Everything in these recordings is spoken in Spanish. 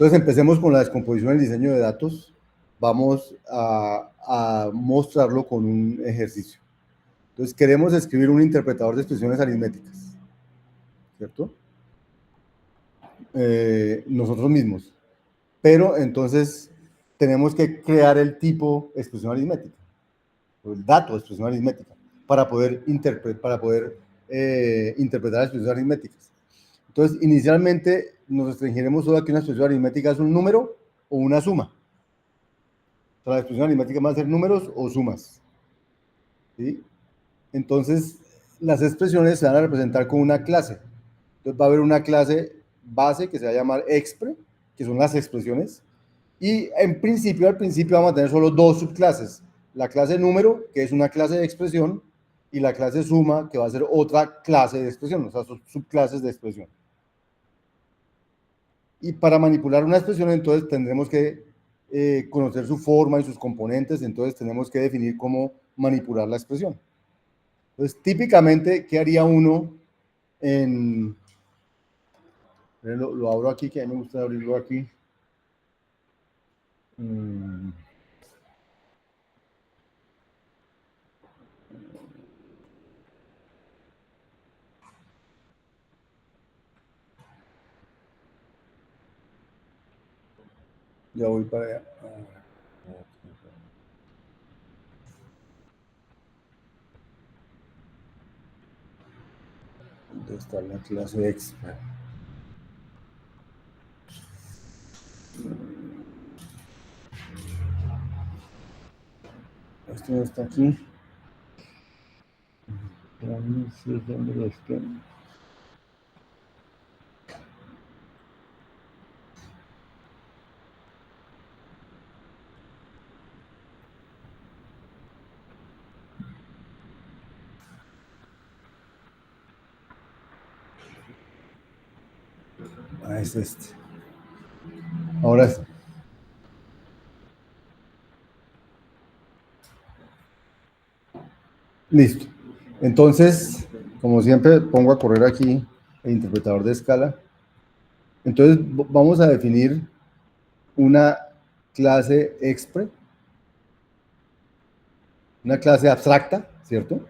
Entonces empecemos con la descomposición del diseño de datos. Vamos a mostrarlo con un ejercicio. Entonces queremos escribir un interpretador de expresiones aritméticas, ¿cierto? Nosotros mismos. Pero entonces tenemos que crear el tipo de expresión aritmética, o el dato de expresión aritmética, para poder interpretar expresiones aritméticas. Entonces, inicialmente nos restringiremos solo a que una expresión aritmética es un número o una suma. O sea, la expresión aritmética va a ser números o sumas. ¿Sí? Entonces, las expresiones se van a representar con una clase. Entonces, va a haber una clase base que se va a llamar expre, que son las expresiones. Y al principio vamos a tener solo dos subclases. La clase número, que es una clase de expresión, y la clase suma, que va a ser otra clase de expresión, o sea, son subclases de expresión. Y para manipular una expresión, entonces tendremos que conocer su forma y sus componentes, entonces tenemos que definir cómo manipular la expresión. Entonces, típicamente, ¿qué haría uno en... Lo abro aquí, que a mí me gusta abrirlo aquí. Ya voy para allá. ¿Dónde está la clase extra? Esto no está aquí. No sé dónde lo está. Ah, es este. Ahora sí. Listo. Entonces, como siempre, pongo a correr aquí el interpretador de escala. Entonces, vamos a definir una clase expre, una clase abstracta, ¿cierto?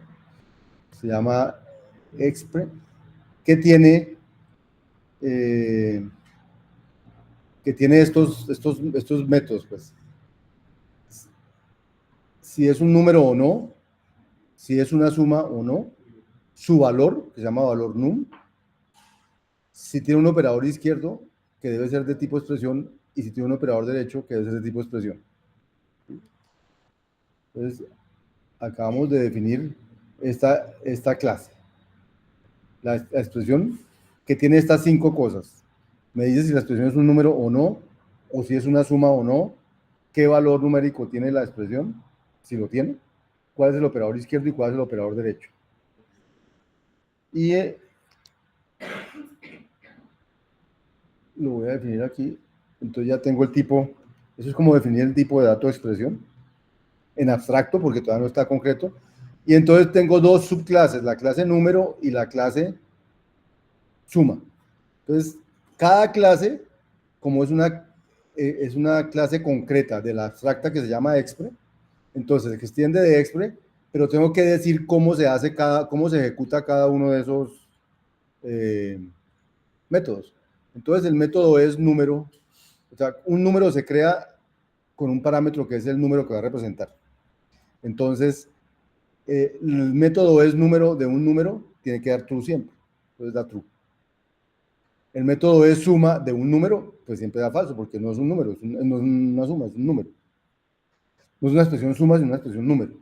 Se llama expre, que tiene estos métodos, pues. Si es un número o no, si es una suma o no, su valor, que se llama valor num, si tiene un operador izquierdo, que debe ser de tipo expresión, y si tiene un operador derecho, que debe ser de tipo expresión. Entonces, acabamos de definir esta clase. La expresión que tiene estas 5 cosas. Me dice si la expresión es un número o no, o si es una suma o no, qué valor numérico tiene la expresión, si lo tiene, cuál es el operador izquierdo y cuál es el operador derecho. Y lo voy a definir aquí. Entonces ya tengo el tipo, eso es como definir el tipo de dato de expresión en abstracto, porque todavía no está concreto. Y entonces tengo dos subclases, la clase número y la clase suma. Entonces, cada clase, como es una clase concreta de la abstracta que se llama expre, entonces se extiende de expre, pero tengo que decir cómo se hace cómo se ejecuta cada uno de esos métodos. Entonces, el método es número, o sea, un número se crea con un parámetro que es el número que va a representar. Entonces, el método es número de un número, tiene que dar true siempre. Entonces da true. El método es suma de un número, pues siempre da falso, porque no es un número, no es una suma, es un número. No es una expresión suma, sino una expresión número.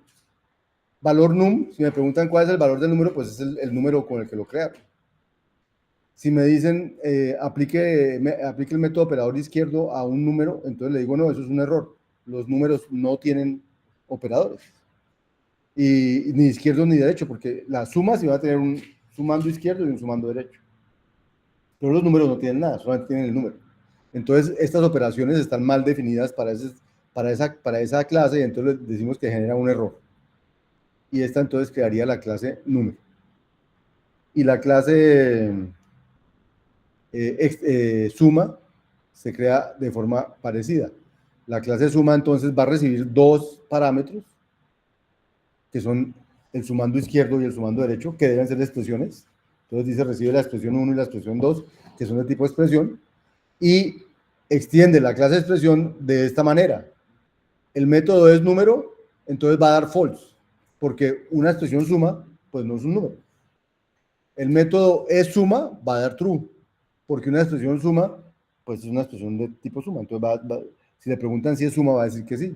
Valor num, si me preguntan cuál es el valor del número, pues es el número con el que lo crearon. Si me dicen aplique el método operador izquierdo a un número, entonces le digo, no, eso es un error. Los números no tienen operadores. Y ni izquierdo ni derecho, porque la suma sí va a tener un sumando izquierdo y un sumando derecho. Pero los números no tienen nada, solamente tienen el número. Entonces, estas operaciones están mal definidas para esa clase y entonces decimos que genera un error. Y esta entonces crearía la clase número. Y la clase suma se crea de forma parecida. La clase suma entonces va a recibir dos parámetros, que son el sumando izquierdo y el sumando derecho, que deben ser expresiones. Entonces dice recibe la expresión 1 y la expresión 2, que son de tipo expresión, y extiende la clase de expresión de esta manera. El método es número, entonces va a dar false, porque una expresión suma, pues no es un número. El método es suma, va a dar true, porque una expresión suma, pues es una expresión de tipo suma. Entonces, si le preguntan si es suma, va a decir que sí.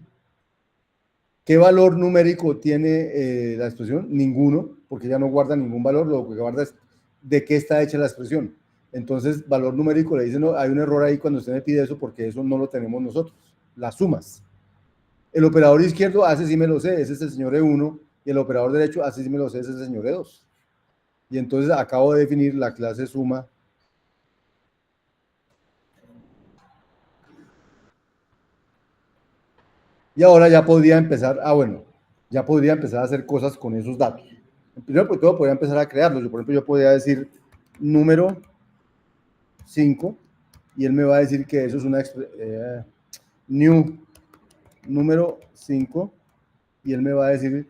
¿Qué valor numérico tiene la expresión? Ninguno, porque ya no guarda ningún valor, lo que guarda es de qué está hecha la expresión. Entonces, valor numérico le dicen, no, hay un error ahí cuando usted me pide eso, porque eso no lo tenemos nosotros, las sumas. El operador izquierdo hace sí me lo sé, ese es el señor E1, y el operador derecho hace sí me lo sé, ese es el señor E2. Y entonces acabo de definir la clase suma. Y ahora ya podría empezar, bueno, ya podría empezar a hacer cosas con esos datos. Primero, pues todo podría empezar a crearlos. Yo, por ejemplo, yo podría decir número 5 y él me va a decir que eso es una new número 5 y él me va a decir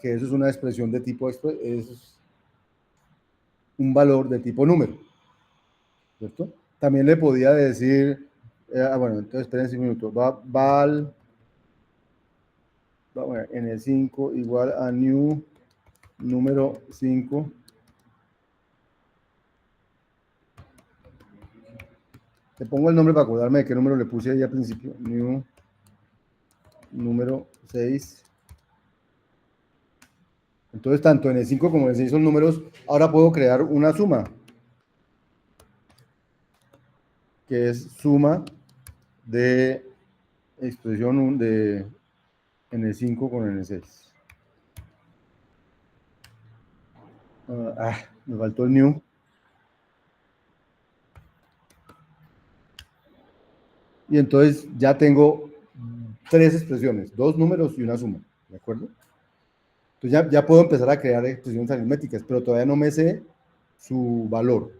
que eso es una expresión de tipo, eso es un valor de tipo número, ¿cierto? También le podía decir, bueno, entonces espérense un minuto, val n5 igual a new número 5. Le pongo el nombre para acordarme de qué número le puse ahí al principio. New número 6. Entonces, tanto en el 5 como en el 6 son números. Ahora puedo crear una suma, que es suma de expresión de en el 5 con en el 6. Me faltó el new. Y entonces ya tengo tres expresiones, dos números y una suma, ¿de acuerdo? Entonces ya puedo empezar a crear expresiones aritméticas, pero todavía no me sé su valor.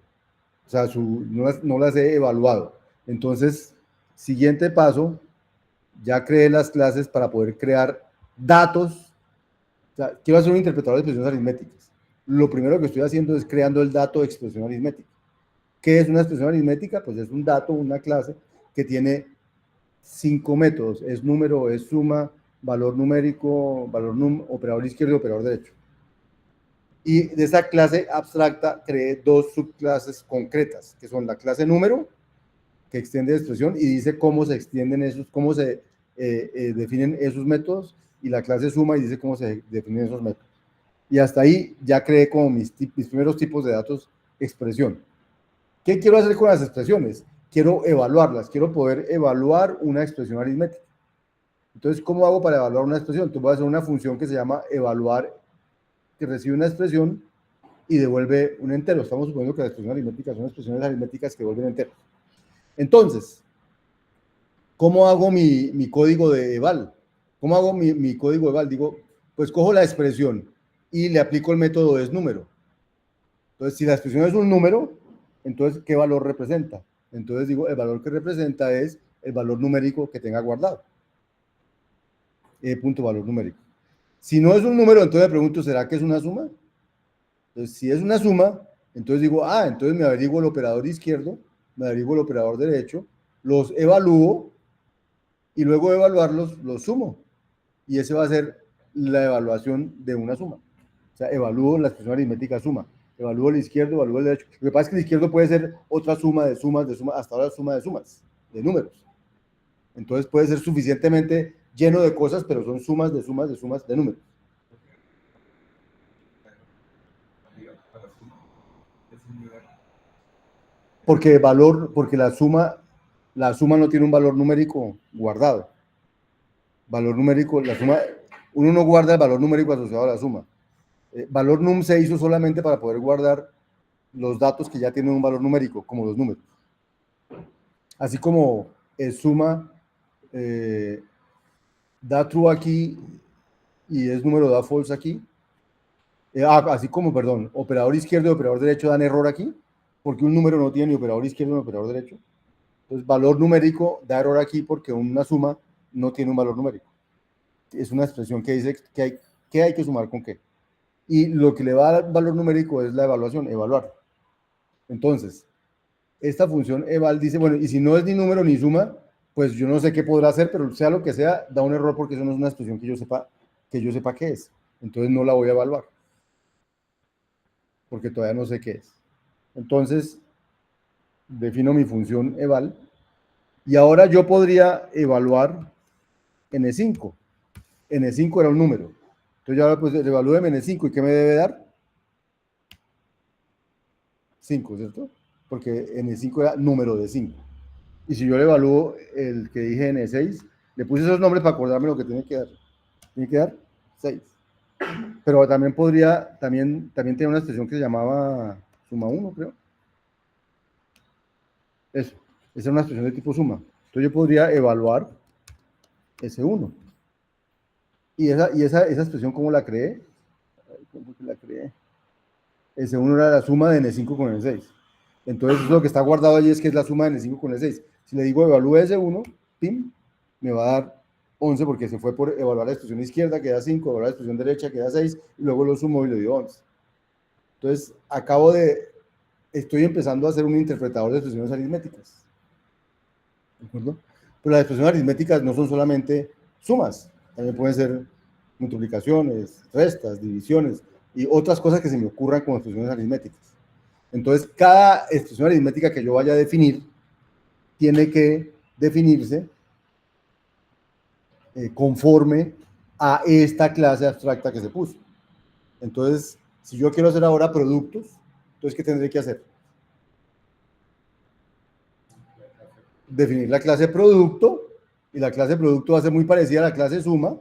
O sea, no las he evaluado. Entonces, siguiente paso, ya creé las clases para poder crear datos. O sea, quiero hacer un interpretador de expresiones aritméticas. Lo primero que estoy haciendo es creando el dato de expresión aritmética. ¿Qué es una expresión aritmética? Pues es un dato, una clase que tiene 5 métodos. Es número, es suma, valor numérico, operador izquierdo y operador derecho. Y de esa clase abstracta creé dos subclases concretas, que son la clase número, que extiende la expresión y dice cómo se extienden esos, cómo se definen esos métodos, y la clase suma y dice cómo se definen esos métodos. Y hasta ahí ya creé como mis primeros tipos de datos expresión. ¿Qué quiero hacer con las expresiones? Quiero evaluarlas, quiero poder evaluar una expresión aritmética. Entonces, ¿cómo hago para evaluar una expresión? Entonces voy a hacer una función que se llama evaluar, que recibe una expresión y devuelve un entero. Estamos suponiendo que las expresiones aritméticas son expresiones aritméticas que devuelven enteros. Entonces, ¿cómo hago mi código de eval? ¿Cómo hago mi código de eval? Digo, pues cojo la expresión y le aplico el método es número. Entonces, si la expresión es un número, entonces, ¿qué valor representa? Entonces digo, el valor que representa es el valor numérico que tenga guardado. Punto valor numérico. Si no es un número, entonces me pregunto, ¿será que es una suma? Entonces, si es una suma, entonces digo, entonces me averiguo el operador izquierdo, me averiguo el operador derecho, los evalúo y luego de evaluarlos, los sumo. Y ese va a ser la evaluación de una suma. O sea, evalúo la expresión aritmética suma. Evalúo el izquierdo, evalúo el derecho. Lo que pasa es que el izquierdo puede ser otra suma de sumas, hasta ahora suma de sumas, de números. Entonces puede ser suficientemente lleno de cosas, pero son sumas de sumas de sumas de números. Porque la suma no tiene un valor numérico guardado. Valor numérico, la suma, uno no guarda el valor numérico asociado a la suma. Valor num se hizo solamente para poder guardar los datos que ya tienen un valor numérico, como los números. Así como suma da true aquí y es número da false aquí. Así como, perdón, operador izquierdo y operador derecho dan error aquí, porque un número no tiene ni operador izquierdo ni operador derecho. Entonces, valor numérico da error aquí porque una suma no tiene un valor numérico. Es una expresión que dice que hay que sumar con qué. Y lo que le va a dar valor numérico es la evaluación, evaluar. Entonces, esta función eval dice, bueno, y si no es ni número ni suma, pues yo no sé qué podrá hacer, pero sea lo que sea, da un error porque eso no es una expresión que yo sepa qué es. Entonces no la voy a evaluar, porque todavía no sé qué es. Entonces, defino mi función eval, y ahora yo podría evaluar n5. N5 era un número. Entonces yo ahora pues evalúo n5, ¿y qué me debe dar? 5, ¿cierto? Porque n5 era número de 5. Y si yo le evalúo el que dije n6, le puse esos nombres para acordarme lo que tiene que dar. Tiene que dar 6. Pero también también tiene una expresión que se llamaba suma 1, creo. Eso, esa es una expresión de tipo suma. Entonces yo podría evaluar S1. Y esa expresión, ¿cómo la creé? ¿Cómo la creé? S1 era la suma de N5 con N6. Entonces lo que está guardado allí es que es la suma de N5 con N6. Si le digo evalúe S1, pim, me va a dar 11 porque se fue por evaluar la expresión izquierda, que da 5, evaluar la expresión derecha, que da 6, y luego lo sumo y le dio 11. Entonces, estoy empezando a hacer un interpretador de expresiones aritméticas. ¿De acuerdo? Pero las expresiones aritméticas no son solamente sumas, también pueden ser multiplicaciones, restas, divisiones y otras cosas que se me ocurran como expresiones aritméticas. Entonces, cada expresión aritmética que yo vaya a definir tiene que definirse conforme a esta clase abstracta que se puso. Entonces, si yo quiero hacer ahora productos, entonces, ¿qué tendré que hacer? Definir la clase producto, y la clase producto va a ser muy parecida a la clase suma.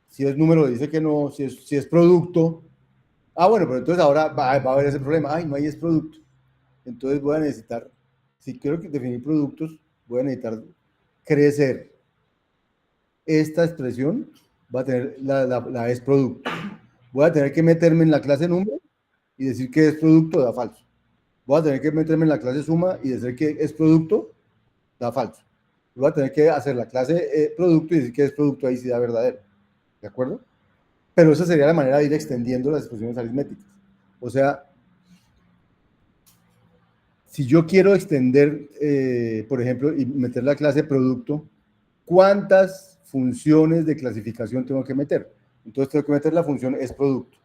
Si es número, dice que no. Si es producto, bueno, pero entonces ahora va a haber ese problema. Ay, no hay es producto. Entonces voy a necesitar, si quiero definir productos, voy a necesitar crecer esta expresión, va a tener la es producto. Voy a tener que meterme en la clase número y decir que es producto, da falso. Voy a tener que meterme en la clase suma y decir que es producto, da falso. Voy a tener que hacer la clase producto y decir que es producto, ahí sí da verdadero. ¿De acuerdo? Pero esa sería la manera de ir extendiendo las expresiones aritméticas. O sea, si yo quiero extender, por ejemplo, y meter la clase producto, ¿cuántas funciones de clasificación tengo que meter? Entonces tengo que meter la función es producto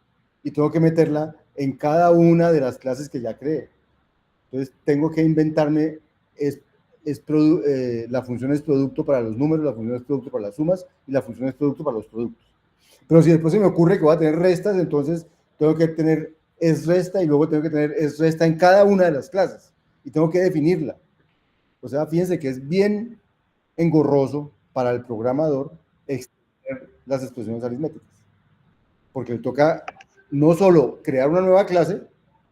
y tengo que meterla en cada una de las clases que ya creé. Entonces tengo que inventarme la función es producto para los números, la función es producto para las sumas y la función es producto para los productos. Pero si después se me ocurre que voy a tener restas, entonces tengo que tener es resta y luego tengo que tener es resta en cada una de las clases y tengo que definirla. O sea, fíjense que es bien engorroso para el programador extender las expresiones aritméticas, porque le toca no solo crear una nueva clase,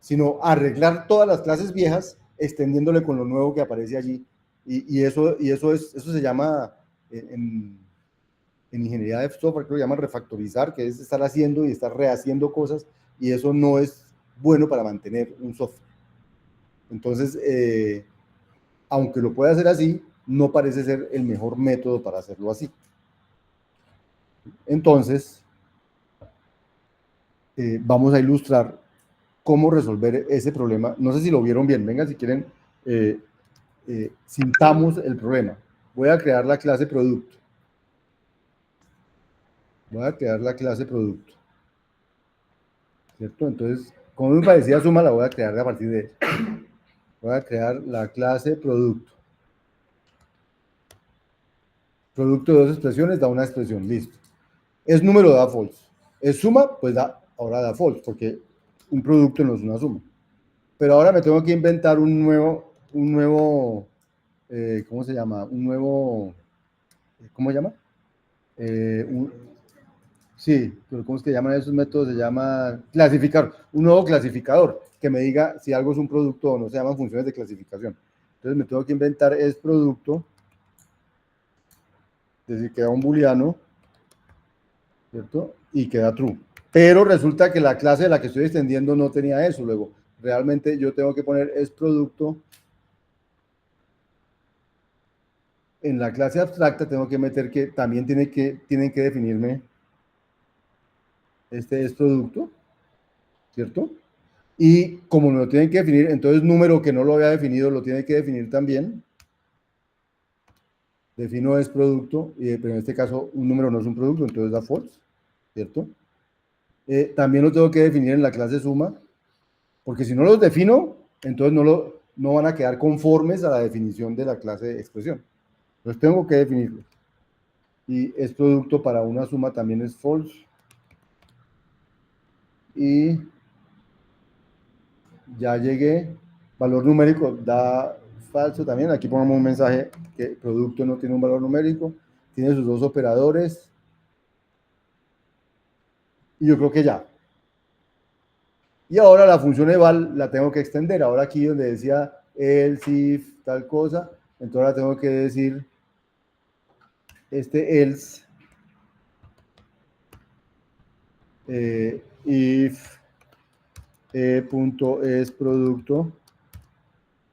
sino arreglar todas las clases viejas, extendiéndole con lo nuevo que aparece allí. Eso se llama en ingeniería de software, creo que llaman refactorizar, que es estar haciendo y estar rehaciendo cosas, y eso no es bueno para mantener un software. Entonces, aunque lo pueda hacer así, no parece ser el mejor método para hacerlo así. Entonces, vamos a ilustrar cómo resolver ese problema. No sé si lo vieron bien. Venga, si quieren, sintamos el problema. Voy a crear la clase producto. Voy a crear la clase producto. ¿Cierto? Entonces, como me parecía suma, la voy a crear a partir de eso. Voy a crear la clase producto. Producto de dos expresiones da una expresión. Listo. Es número, da false. Es suma, pues ahora da false, porque un producto no es una suma. Pero ahora me tengo que inventar un nuevo, ¿cómo se llama? ¿Cómo se llama? Sí, pero ¿cómo es que llaman esos métodos? Se llama clasificador, un nuevo clasificador que me diga si algo es un producto o no, se llaman funciones de clasificación. Entonces me tengo que inventar es producto, es decir, queda un booleano, ¿cierto? Y queda true. Pero resulta que la clase de la que estoy extendiendo no tenía eso. Luego, realmente yo tengo que poner es producto en la clase abstracta tengo que meter que también tienen que definirme este es producto, ¿cierto? Y como me lo tienen que definir, entonces número que no lo había definido lo tiene que definir también. Defino es producto, pero en este caso un número no es un producto, entonces da false, ¿cierto? También lo tengo que definir en la clase suma, porque si no los defino, entonces no van a quedar conformes a la definición de la clase de expresión. Los tengo que definirlos. Y es producto para una suma también es false. Y ya llegué. Valor numérico da falso también. Aquí pongamos un mensaje que el producto no tiene un valor numérico. Tiene sus dos operadores. Y yo creo que ya. Y ahora la función eval la tengo que extender. Ahora aquí donde decía else if tal cosa, entonces ahora tengo que decir else if punto es producto.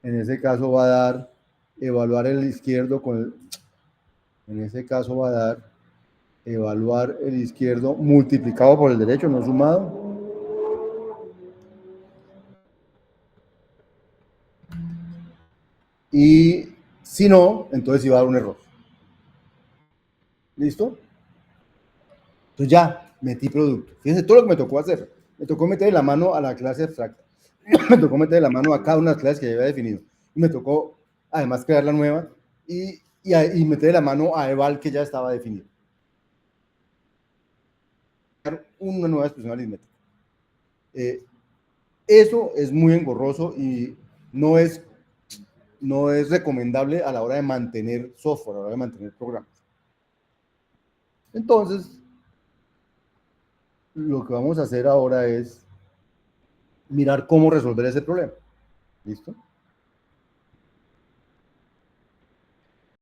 En ese caso va a dar evaluar el izquierdo con el, en ese caso va a dar evaluar el izquierdo multiplicado por el derecho, no sumado. Y si no, entonces iba a dar un error. ¿Listo? Entonces ya metí producto. Fíjense todo lo que me tocó hacer. Me tocó meter la mano a la clase abstracta. Me tocó meter la mano a cada una de las clases que ya había definido. Y me tocó, además, crear la nueva y meter la mano a eval que ya estaba definido. Una nueva expresión aritmética. Eso es muy engorroso y no es recomendable a la hora de mantener software, a la hora de mantener programas. Entonces, lo que vamos a hacer ahora es mirar cómo resolver ese problema. ¿Listo?